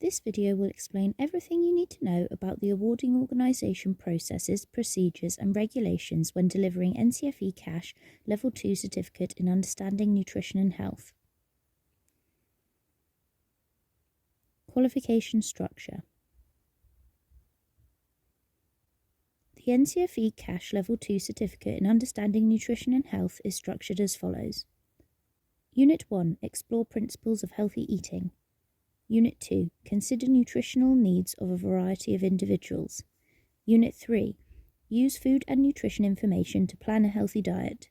This video will explain everything you need to know about the awarding organisation processes, procedures and regulations when delivering NCFE Cash Level 2 Certificate in Understanding Nutrition and Health. Qualification structure. The NCFE Cash Level 2 Certificate in Understanding Nutrition and Health is structured as follows. Unit 1. Explore principles of healthy eating. Unit 2. Consider nutritional needs of a variety of individuals. Unit 3. Use food and nutrition information to plan a healthy diet.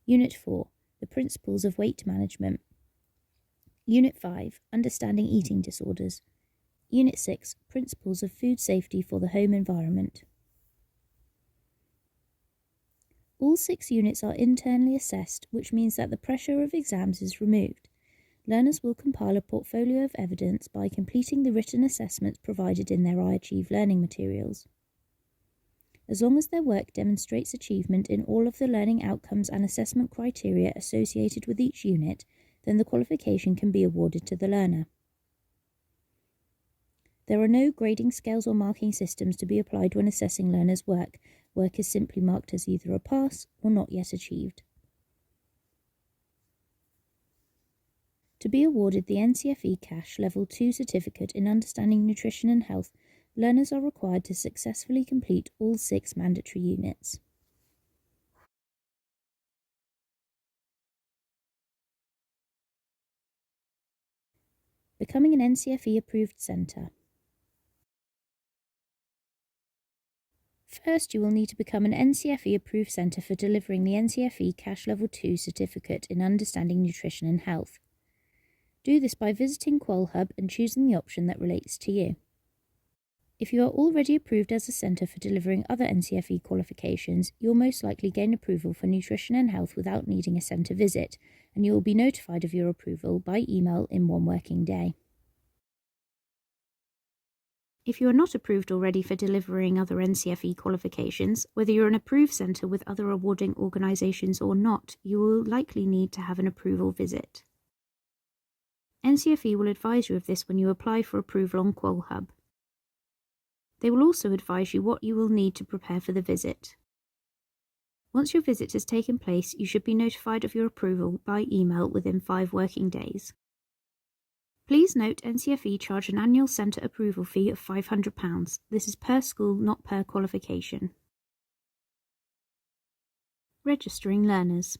Unit 4. The principles of weight management. Unit 5. Understanding eating disorders. Unit 6. Principles of food safety for the home environment. All 6 units are internally assessed, which means that the pressure of exams is removed. Learners will compile a portfolio of evidence by completing the written assessments provided in their iAchieve learning materials. As long as their work demonstrates achievement in all of the learning outcomes and assessment criteria associated with each unit, then the qualification can be awarded to the learner. There are no grading scales or marking systems to be applied when assessing learners' work. Work is simply marked as either a pass or not yet achieved. To be awarded the NCFE Cash Level 2 Certificate in Understanding Nutrition and Health, learners are required to successfully complete all 6 mandatory units. Becoming an NCFE approved centre. First, you will need to become an NCFE approved centre for delivering the NCFE Cash Level 2 Certificate in Understanding Nutrition and Health. Do this by visiting QualHub and choosing the option that relates to you. If you are already approved as a centre for delivering other NCFE qualifications, you'll most likely gain approval for nutrition and health without needing a centre visit, and you will be notified of your approval by email in 1 working day. If you are not approved already for delivering other NCFE qualifications, whether you're an approved centre with other awarding organisations or not, you will likely need to have an approval visit. NCFE will advise you of this when you apply for approval on QualHub. They will also advise you what you will need to prepare for the visit. Once your visit has taken place, you should be notified of your approval by email within 5 working days. Please note NCFE charge an annual centre approval fee of £500. This is per school, not per qualification. Registering learners.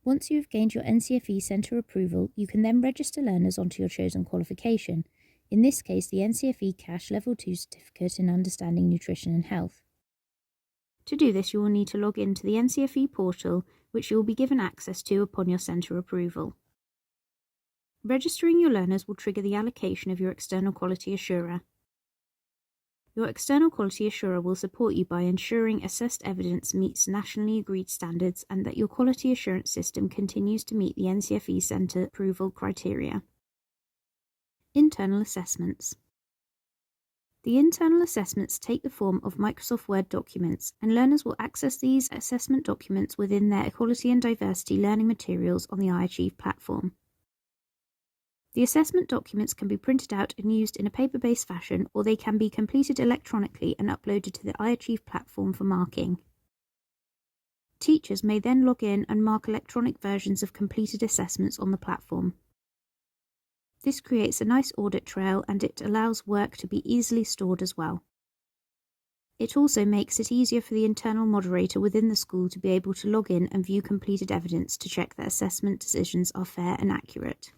Once you have gained your NCFE centre approval, you can then register learners onto your chosen qualification, in this case the NCFE Cash Level 2 Certificate in Understanding Nutrition and Health. To do this, you will need to log into the NCFE portal, which you will be given access to upon your centre approval. Registering your learners will trigger the allocation of your external quality assurer. Your external quality assurer will support you by ensuring assessed evidence meets nationally agreed standards and that your quality assurance system continues to meet the NCFE Centre approval criteria. Internal assessments. The internal assessments take the form of Microsoft Word documents, and learners will access these assessment documents within their Equality and Diversity learning materials on the iAchieve platform. The assessment documents can be printed out and used in a paper-based fashion, or they can be completed electronically and uploaded to the iAchieve platform for marking. Teachers may then log in and mark electronic versions of completed assessments on the platform. This creates a nice audit trail and it allows work to be easily stored as well. It also makes it easier for the internal moderator within the school to be able to log in and view completed evidence to check that assessment decisions are fair and accurate.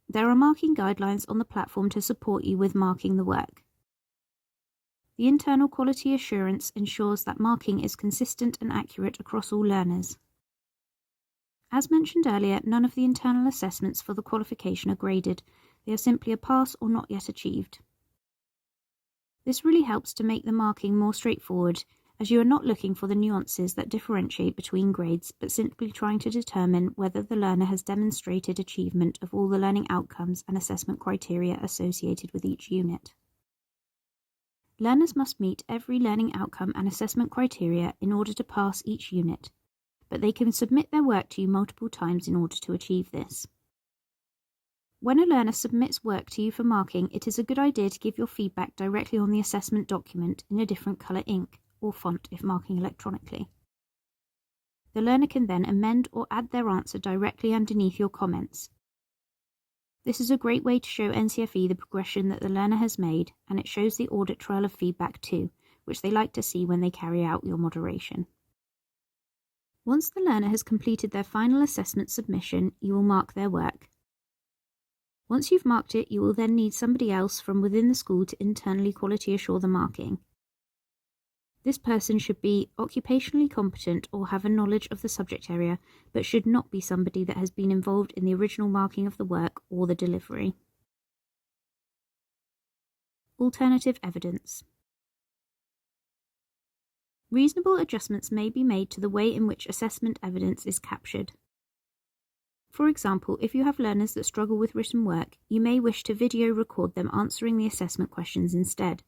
There are marking guidelines on the platform to support you with marking the work. The internal quality assurance ensures that marking is consistent and accurate across all learners. As mentioned earlier, none of the internal assessments for the qualification are graded. They are simply a pass or not yet achieved. This really helps to make the marking more straightforward, as you are not looking for the nuances that differentiate between grades, but simply trying to determine whether the learner has demonstrated achievement of all the learning outcomes and assessment criteria associated with each unit. Learners must meet every learning outcome and assessment criteria in order to pass each unit, but they can submit their work to you multiple times in order to achieve this. When a learner submits work to you for marking, it is a good idea to give your feedback directly on the assessment document in a different colour ink or font if marking electronically. The learner can then amend or add their answer directly underneath your comments. This is a great way to show NCFE the progression that the learner has made, and it shows the audit trail of feedback too, which they like to see when they carry out your moderation. Once the learner has completed their final assessment submission, you will mark their work. Once you've marked it, you will then need somebody else from within the school to internally quality assure the marking. This person should be occupationally competent or have a knowledge of the subject area, but should not be somebody that has been involved in the original marking of the work or the delivery. Alternative evidence. Reasonable adjustments may be made to the way in which assessment evidence is captured. For example, if you have learners that struggle with written work, you may wish to video record them answering the assessment questions instead.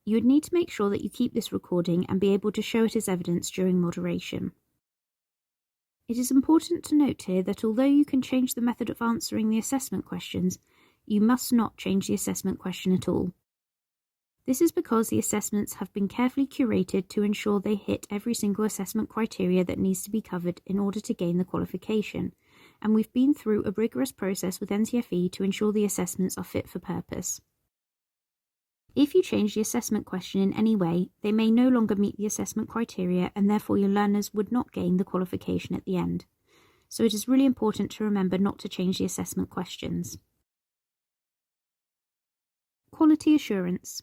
You would need to make sure that you keep this recording and be able to show it as evidence during moderation. It is important to note here that although you can change the method of answering the assessment questions, you must not change the assessment question at all. This is because the assessments have been carefully curated to ensure they hit every single assessment criteria that needs to be covered in order to gain the qualification, and we've been through a rigorous process with NCFE to ensure the assessments are fit for purpose. If you change the assessment question in any way, they may no longer meet the assessment criteria and therefore your learners would not gain the qualification at the end. So it is really important to remember not to change the assessment questions. Quality assurance.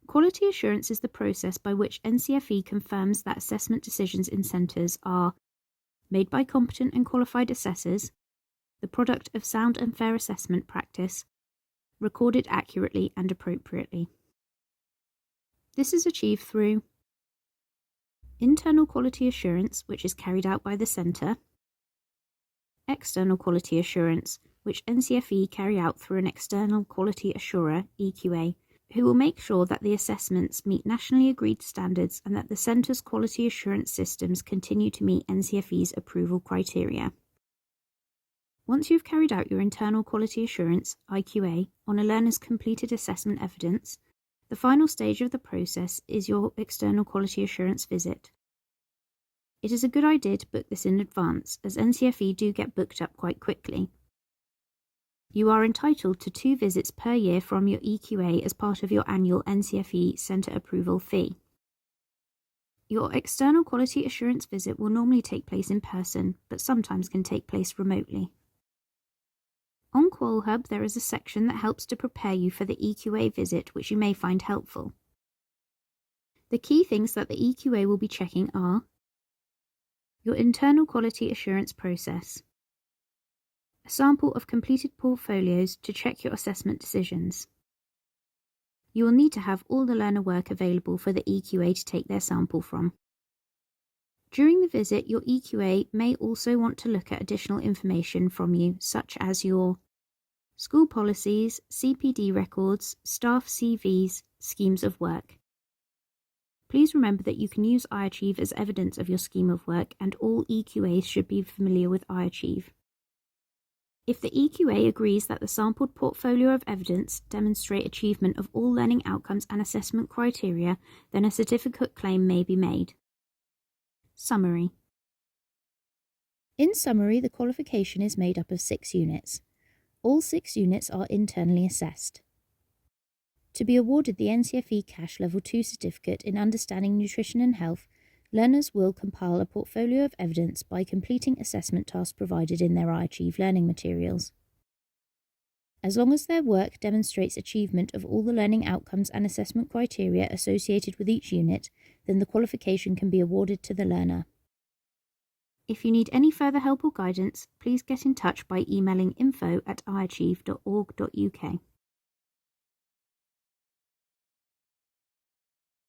Quality assurance is the process by which NCFE confirms that assessment decisions in centres are made by competent and qualified assessors, the product of sound and fair assessment practice, recorded accurately and appropriately. This is achieved through internal quality assurance, which is carried out by the centre, external quality assurance, which NCFE carry out through an external quality assurer, EQA, who will make sure that the assessments meet nationally agreed standards and that the centre's quality assurance systems continue to meet NCFE's approval criteria. Once you've carried out your internal quality assurance, IQA, on a learner's completed assessment evidence, the final stage of the process is your external quality assurance visit. It is a good idea to book this in advance, as NCFE do get booked up quite quickly. You are entitled to 2 visits per year from your EQA as part of your annual NCFE Centre Approval fee. Your external quality assurance visit will normally take place in person, but sometimes can take place remotely. On QualHub, there is a section that helps to prepare you for the EQA visit, which you may find helpful. The key things that the EQA will be checking are your internal quality assurance process, a sample of completed portfolios to check your assessment decisions. You will need to have all the learner work available for the EQA to take their sample from. During the visit, your EQA may also want to look at additional information from you, such as your school policies, CPD records, staff CVs, schemes of work. Please remember that you can use iAchieve as evidence of your scheme of work, and all EQAs should be familiar with iAchieve. If the EQA agrees that the sampled portfolio of evidence demonstrate achievement of all learning outcomes and assessment criteria, then a certificate claim may be made. Summary. In summary, the qualification is made up of 6 units. All 6 units are internally assessed. To be awarded the NCFE Cash Level 2 certificate in Understanding Nutrition and Health, learners will compile a portfolio of evidence by completing assessment tasks provided in their iAchieve learning materials. As long as their work demonstrates achievement of all the learning outcomes and assessment criteria associated with each unit, then the qualification can be awarded to the learner. If you need any further help or guidance, please get in touch by emailing info@iachieve.org.uk.